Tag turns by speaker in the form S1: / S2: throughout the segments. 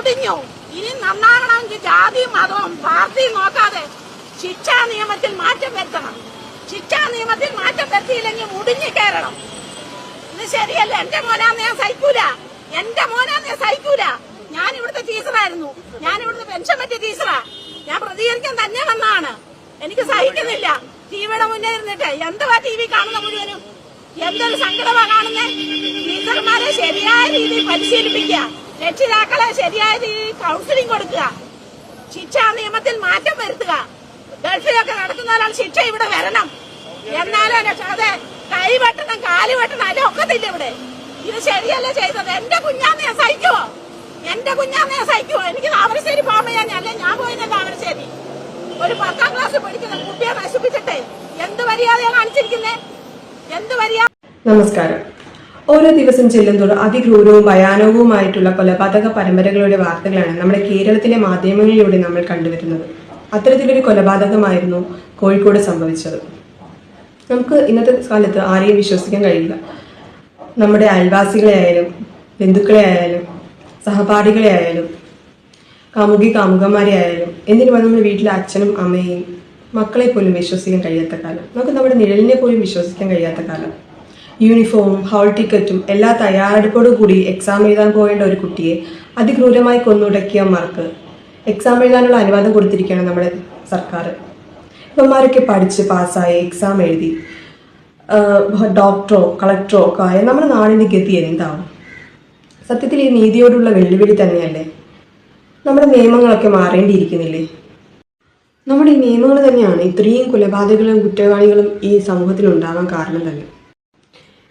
S1: മുടിഞ്ഞു. ഇനി നന്നാകണമെങ്കിൽ ജാതിയും മതവും പാർട്ടിയും നോക്കാതെ ശിക്ഷാ നിയമത്തിൽ മാറ്റം വരുത്തണം. ശിക്ഷാ നിയമത്തിൽ മാറ്റം വരുത്തിയില്ലെങ്കിൽ മുടിഞ്ഞു കയറണം. ഇത് ശരിയല്ല. എന്റെ മോനാന്ന് ഞാൻ സഹിക്കൂല. എന്റെ മോനാന്ന് ഞാൻ സഹിക്കൂല. ഞാൻ ഇവിടുത്തെ ടീച്ചറായിരുന്നു. ഞാൻ ഇവിടുത്തെ പെൻഷൻ പറ്റിയ ടീച്ചറാ. ഞാൻ പ്രതികരിക്കാൻ തന്നെ വന്നതാണ്. എനിക്ക് സഹിക്കുന്നില്ല. ടിവിയുടെ മുന്നേ ഇരുന്നിട്ട് എന്തുവാ ടി വി കാണുന്ന മുഴുവനും? എന്തൊരു സങ്കടമാ കാണുന്നേ. ടീച്ചർമാരെ ശരിയായ രീതിയിൽ പരിശീലിപ്പിക്കുക, രക്ഷിതാക്കളെ ശരിയായ രീതിയിൽ കൗൺസിലിംഗ് കൊടുക്കുക, ശിക്ഷാ നിയമത്തിൽ മാറ്റം വരുത്തുക. ഗൾഫിലൊക്കെ നടക്കുന്നവരാണ് ശിക്ഷ ഇവിടെ വരണം. എന്നാലും അതെ കൈ വെട്ടണം, കാല് വെട്ടണം, അതിന്റെ ഒക്കത്തില്ല ഇവിടെ. ഇത് ശരിയല്ല ചെയ്തത്. എന്റെ കുഞ്ഞാന്ന് ഞാൻ സഹിക്കുവോ? എന്റെ കുഞ്ഞാന്ന് ഞാൻ സഹിക്കുവോ? എനിക്ക് താമരശ്ശേരി പോകാൻ അല്ലേ ഞാൻ പോയില്ല. താമരശ്ശേരി ഒരു 10ാം ക്ലാസ് പഠിക്കുന്ന കുട്ടിയെ നശിപ്പിച്ചിട്ടേ എന്ത് മര്യാദയാ കാണിച്ചിരിക്കുന്നേ? എന്ത് മര്യാദ?
S2: നമസ്കാരം. ഓരോ ദിവസം ചെല്ലുന്തോറും അതിക്രൂരവും ഭയാനകവുമായിട്ടുള്ള കൊലപാതക പരമ്പരകളുടെ വാർത്തകളാണ് നമ്മുടെ കേരളത്തിലെ മാധ്യമങ്ങളിലൂടെ നമ്മൾ കണ്ടുവരുന്നത്. അത്തരത്തിലൊരു കൊലപാതകമായിരുന്നു കോഴിക്കോട് സംഭവിച്ചത്. നമുക്ക് ഇന്നത്തെ കാലത്ത് ആരെയും വിശ്വസിക്കാൻ കഴിയില്ല. നമ്മുടെ അയൽവാസികളെ ആയാലും ബന്ധുക്കളെ ആയാലും സഹപാഠികളെ ആയാലും കാമുകന്മാരെ ആയാലും എന്തിനു നമ്മുടെ വീട്ടിലെ അച്ഛനും അമ്മയെയും മക്കളെ പോലും വിശ്വസിക്കാൻ കഴിയാത്ത കാലം. നമുക്ക് നമ്മുടെ നിഴലിനെ പോലും വിശ്വസിക്കാൻ കഴിയാത്ത കാലം. യൂണിഫോമും ഹാൾ ടിക്കറ്റും എല്ലാ തയ്യാറെടുപ്പോടും കൂടി എക്സാം എഴുതാൻ പോകേണ്ട ഒരു കുട്ടിയെ അതിക്രൂരമായി കൊന്നൊടുക്കിയവന്മാർക്ക് എക്സാം എഴുതാനുള്ള അനുവാദം കൊടുത്തിരിക്കുകയാണ് നമ്മുടെ സർക്കാർ. ഇവന്മാരൊക്കെ പഠിച്ച് പാസ്സായി എക്സാം എഴുതി ഡോക്ടറോ കളക്ടറോ ഒക്കെ ആയ നമ്മുടെ നാടിൻ്റെ ഗതി എന്താവും? സത്യത്തിൽ ഈ നീതിയോടുള്ള വെല്ലുവിളി തന്നെയല്ലേ? നമ്മുടെ നിയമങ്ങളൊക്കെ മാറേണ്ടിയിരിക്കുന്നില്ലേ? നമ്മുടെ ഈ നിയമങ്ങൾ തന്നെയാണ് ഇത്രയും കൊലപാതകങ്ങളും കുറ്റവാളികളും ഈ സമൂഹത്തിൽ ഉണ്ടാകാൻ കാരണം തന്നെ.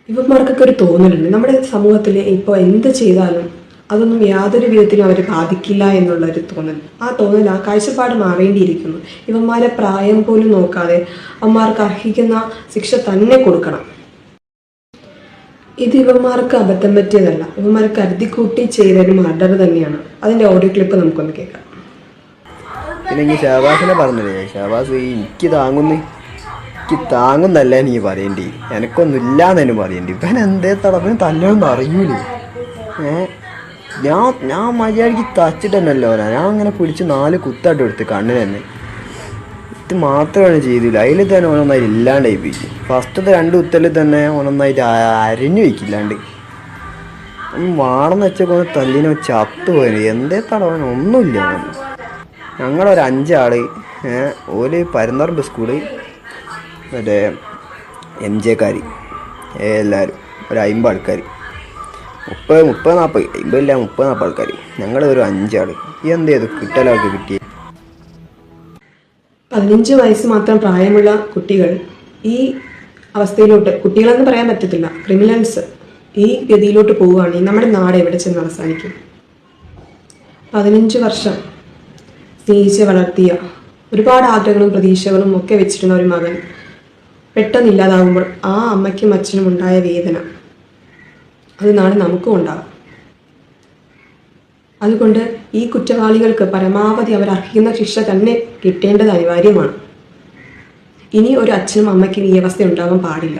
S2: ഇവന്മാർക്കൊക്കെ ഒരു തോന്നലുണ്ട്, നമ്മുടെ സമൂഹത്തിൽ ഇപ്പോൾ എന്ത് ചെയ്താലും അതൊന്നും യാതൊരു വിധത്തിലും അവർ ബാധിക്കില്ല എന്നുള്ളൊരു തോന്നൽ. ആ തോന്നൽ, ആ കാഴ്ചപ്പാട് മാറേണ്ടിയിരിക്കുന്നു. ഇവന്മാരെ പ്രായം പോലും നോക്കാതെ അവന്മാർക്ക് അർഹിക്കുന്ന ശിക്ഷ തന്നെ കൊടുക്കണം. ഇത് ഇവന്മാർക്ക് അബദ്ധം പറ്റിയതല്ല, ഇവന്മാർ കരുതിക്കൂട്ടി ചെയ്തൊരു മർഡർ തന്നെയാണ്. അതിന്റെ ഓഡിയോ ക്ലിപ്പ് നമുക്കൊന്ന് കേൾക്കാം.
S3: പിന്നെ ഷാബാസിനെ പറഞ്ഞില്ലേ, ഷാബാസ് എനിക്ക് താങ്ങുന്നല്ല നീ പറയേണ്ടി, എനക്കൊന്നുമില്ലാന്ന് തന്നെ പറയേണ്ടി. ഇവൻ എന്തേ തടവിന് തല്ലൊന്നും അറിയൂലേ? ഞാൻ മര്യാദയ്ക്ക് തച്ചിട്ട് തന്നെയല്ലോ ഞാൻ അങ്ങനെ പിടിച്ച് 4 കുത്തായിട്ട് എടുത്ത് കണ്ണിന് തന്നെ. ഇത് മാത്രമാണ് ചെയ്തില്ല. അതിൽ തന്നെ ഓനൊന്നായിട്ട് ഇല്ലാണ്ടായി പോയി. ഫസ്റ്റത്തെ 2 കുത്തലിൽ തന്നെ ഓനൊന്നായിട്ട് അരിഞ്ഞു വയ്ക്കില്ലാണ്ട് വാണെന്ന് വെച്ചൊക്കെ തല്ലിനെ ചത്തു പോയത്. എന്തേ തടവാൻ ഒന്നുമില്ല. ഞങ്ങളൊരു 5 ആള് ഓല് പരുന്നറമ്പ് സ്കൂള് മറ്റേ MJ എല്ലാവരും ഒരു 50 ആൾക്കാർ, 30-40 50 30-40 ആൾക്കാർ. ഞങ്ങൾ ഒരു 5 ആള്. എന്തേത് കിട്ടലൊക്കെ കിട്ടിയ
S2: 15 വയസ്സ് മാത്രം പ്രായമുള്ള കുട്ടികൾ ഈ അവസ്ഥയിലോട്ട്, കുട്ടികളെന്ന് പറയാൻ പറ്റത്തില്ല, ക്രിമിനൽസ് ഈ ഗതിയിലോട്ട് പോവുകയാണെങ്കിൽ നമ്മുടെ നാട് എവിടെ ചെന്ന് അവസാനിക്കും? 15 വർഷം സ്നേഹിച്ച് വളർത്തിയ ഒരുപാട് ആഗ്രഹങ്ങളും പ്രതീക്ഷകളും ഒക്കെ വെച്ചിരുന്ന ഒരു മകൻ പെട്ടെന്നില്ലാതാകുമ്പോൾ ആ അമ്മയ്ക്കും അച്ഛനും ഉണ്ടായ വേദന അത് നാളെ നമുക്കും ഉണ്ടാകും. അതുകൊണ്ട് ഈ കുറ്റവാളികൾക്ക് പരമാവധി അവർ അർഹിക്കുന്ന ശിക്ഷ തന്നെ കിട്ടേണ്ടത് അനിവാര്യമാണ്. ഇനി ഒരു അച്ഛനും അമ്മയ്ക്കും ഈ അവസ്ഥ ഉണ്ടാകാൻ പാടില്ല.